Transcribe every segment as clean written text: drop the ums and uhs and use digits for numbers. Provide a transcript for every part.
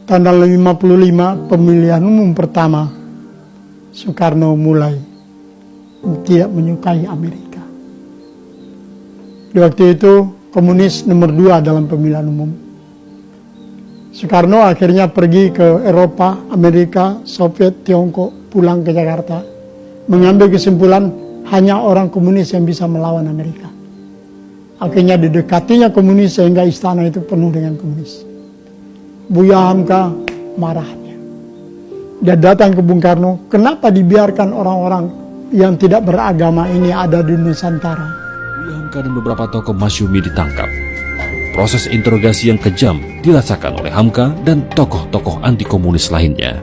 Tanggal 55 pemilihan umum pertama, Soekarno mulai tidak menyukai Amerika. Di waktu itu komunis nomor 2 dalam pemilihan umum. Soekarno akhirnya pergi ke Eropa, Amerika, Soviet, Tiongkok, pulang ke Jakarta, mengambil kesimpulan hanya orang komunis yang bisa melawan Amerika. Akhirnya didekatinya komunis sehingga istana itu penuh dengan komunis. Buya Hamka marahnya. Dia datang ke Bung Karno, kenapa dibiarkan orang-orang yang tidak beragama ini ada di Nusantara? Buya Hamka dan beberapa tokoh Masyumi ditangkap. Proses interogasi yang kejam dirasakan oleh Hamka dan tokoh-tokoh anti komunis lainnya.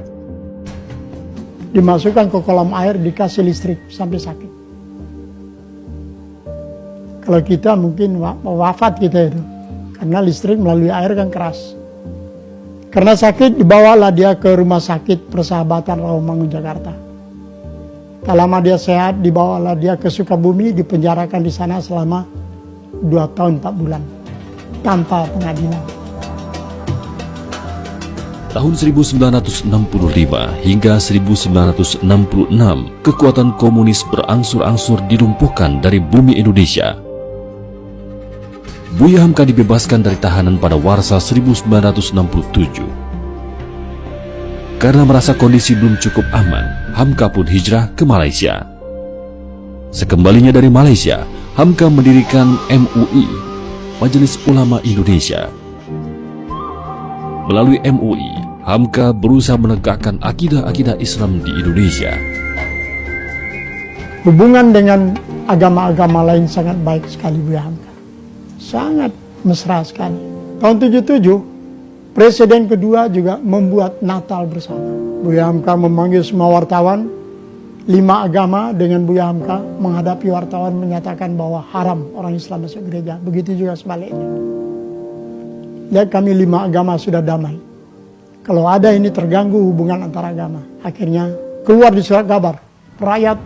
Dimasukkan ke kolam air, dikasih listrik sampai sakit. Kalau kita mungkin wafat kita itu, karena listrik melalui air kan keras. Karena sakit, dibawalah dia ke rumah sakit Persahabatan Rawamangun, Jakarta. Tak lama dia sehat, dibawalah dia ke Sukabumi, dipenjarakan di sana selama 2 tahun 4 bulan tanpa pengadilan. Tahun 1965 hingga 1966, kekuatan komunis berangsur-angsur dilumpuhkan dari bumi Indonesia. Buya Hamka dibebaskan dari tahanan pada Warsa 1967. Karena merasa kondisi belum cukup aman, Hamka pun hijrah ke Malaysia. Sekembalinya dari Malaysia, Hamka mendirikan MUI, Majelis Ulama Indonesia. Melalui MUI, Hamka berusaha menegakkan akidah-akidah Islam di Indonesia. Hubungan dengan agama-agama lain sangat baik sekali Buya Hamka. Sangat mesra sekali. Tahun 77, Presiden kedua juga membuat Natal bersama. Buya Hamka memanggil semua wartawan, 5 agama dengan Buya Hamka menghadapi wartawan menyatakan bahwa haram orang Islam masuk gereja. Begitu juga sebaliknya. Lihat kami 5 agama sudah damai. Kalau ada ini terganggu hubungan antara agama. Akhirnya keluar di surat kabar. Rakyat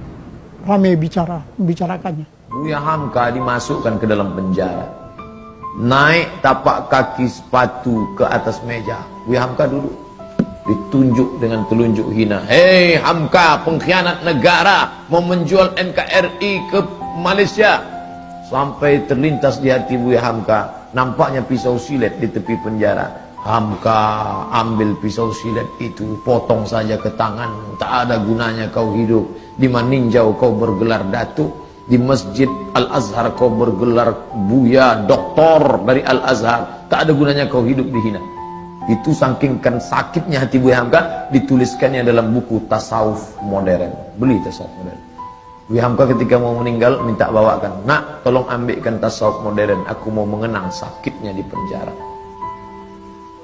ramai membicarakannya. Buya Hamka dimasukkan ke dalam penjara. Naik tapak kaki sepatu ke atas meja. Buya Hamka duduk. Ditunjuk dengan telunjuk hina. Hei Hamka, pengkhianat negara, mau menjual NKRI ke Malaysia. Sampai terlintas di hati Buya Hamka, nampaknya pisau silet di tepi penjara. Hamka ambil pisau silet itu, potong saja ke tangan. Tak ada gunanya kau hidup. Di Maninjau kau bergelar datuk. Di Masjid Al-Azhar kau bergelar Buya, doktor dari Al-Azhar. Tak ada gunanya kau hidup dihina. Itu saking sakitnya hati Buya Hamka, dituliskannya dalam buku Tasawuf Modern. Beli Tasawuf Modern. Buya Hamka ketika mau meninggal minta bawakan, nak tolong ambilkan Tasawuf Modern, aku mau mengenang sakitnya di penjara.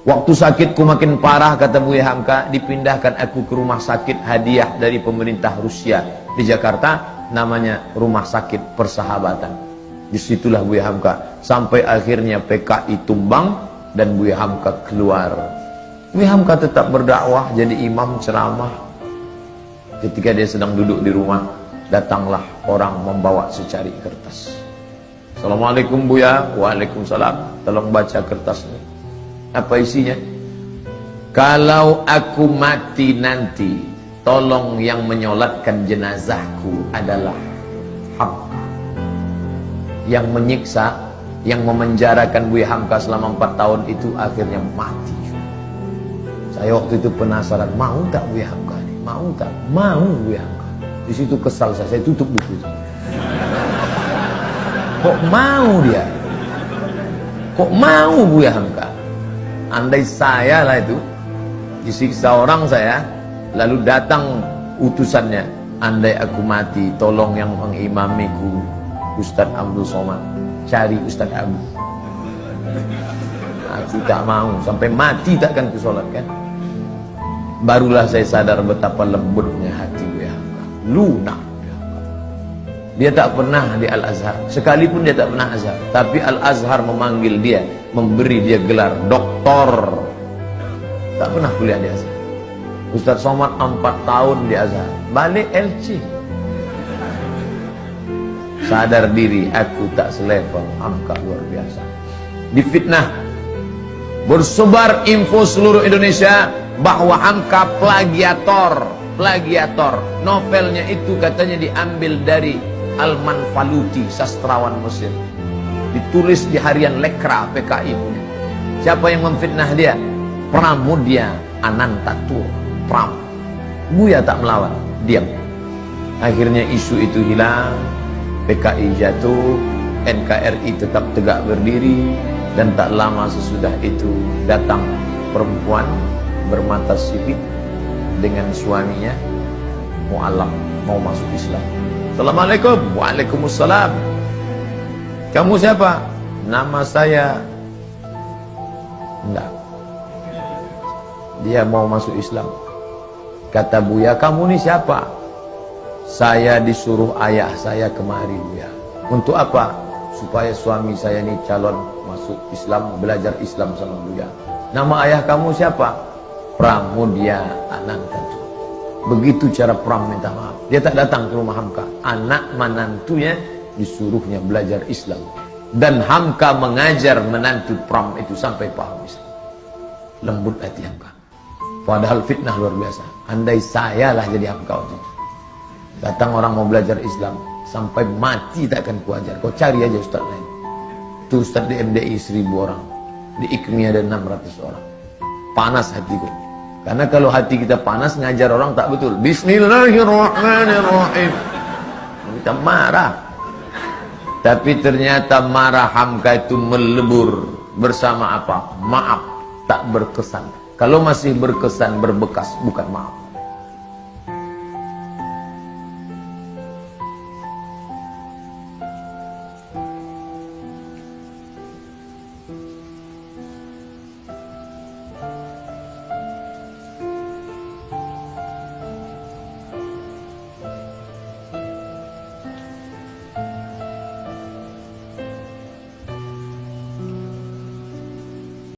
Waktu sakitku makin parah, kata Buya Hamka, dipindahkan aku ke rumah sakit hadiah dari pemerintah Rusia di Jakarta, namanya Rumah Sakit Persahabatan. Disitulah Buya Hamka sampai akhirnya PKI tumbang dan Buya Hamka keluar. Buya Hamka tetap berdakwah, jadi imam ceramah. Ketika dia sedang duduk di rumah, datanglah orang membawa secari kertas. Assalamualaikum Buya. Waalaikumsalam. Tolong baca kertas ini. Apa isinya? Kalau aku mati nanti, tolong yang menyolatkan jenazahku adalah Hamka. Yang menyiksa, yang memenjarakan Buya Hamka selama 4 tahun itu akhirnya mati. Saya waktu itu penasaran, mau tak Buya Hamka ini? Mau tak? Mau Buya Hamka. Di situ kesal saya tutup buku itu. Kok mau dia? Kok mau Buya Hamka? Andai saya lah itu disiksa orang saya, lalu datang utusannya, andai aku mati, tolong yang mengimamiku Ustadz Abdul Somad, cari Ustadz Abu. Aku tak mau, sampai mati takkan kusolatkan. Barulah saya sadar betapa lembutnya hati Buya Hamka, lunak. Dia tak pernah di Al-Azhar, sekalipun dia tak pernah Azhar, tapi Al-Azhar memanggil dia, memberi dia gelar doktor. Tak pernah kuliah di Azhar. Ustadz Somad 4 tahun di Azhar, balik LC. Sadar diri, aku tak selevel. Hamka luar biasa. Difitnah, Bersebar info seluruh Indonesia bahwa Hamka plagiator. Novelnya itu katanya diambil dari Al-Manfaluti, sastrawan Mesir. Ditulis di harian Lekra PKI punya. Siapa yang memfitnah dia? Pramudia Anantatur. Pram. Buya tak melawan, diam. Akhirnya isu itu hilang, PKI jatuh, NKRI tetap tegak berdiri, dan tak lama sesudah itu datang perempuan bermata sipit dengan suaminya mu'alaf, mau masuk Islam. Assalamualaikum. Waalaikumsalam. Kamu siapa? Nama saya. Enggak. Dia mau masuk Islam. Kata Buya, kamu ini siapa? Saya disuruh ayah saya kemari, Buya. Untuk apa? Supaya suami saya ini calon masuk Islam, belajar Islam sama Buya. Nama ayah kamu siapa? Pramudia Anantatur. Begitu cara Pram minta maaf. Dia tak datang ke rumah Hamka. Anak menantunya disuruhnya belajar Islam. Dan Hamka mengajar menantu Pram itu sampai paham Islam. Lembut hati Hamka. Padahal fitnah luar biasa. Andai saya lah jadi Hamka waktu itu. Datang orang mau belajar Islam, sampai mati tak akan kuajar. Kau cari aja ustaz lain. Itu ustaz di MDI 1000 orang. Di IKMI ada 600 orang. Panas hatiku. Karena kalau hati kita panas, ngajar orang tak betul. Bismillahirrahmanirrahim. Kita marah. Tapi ternyata marah Hamka itu melebur. Bersama apa? Maaf. Tak berkesan. Kalau masih berkesan, berbekas, bukan maaf.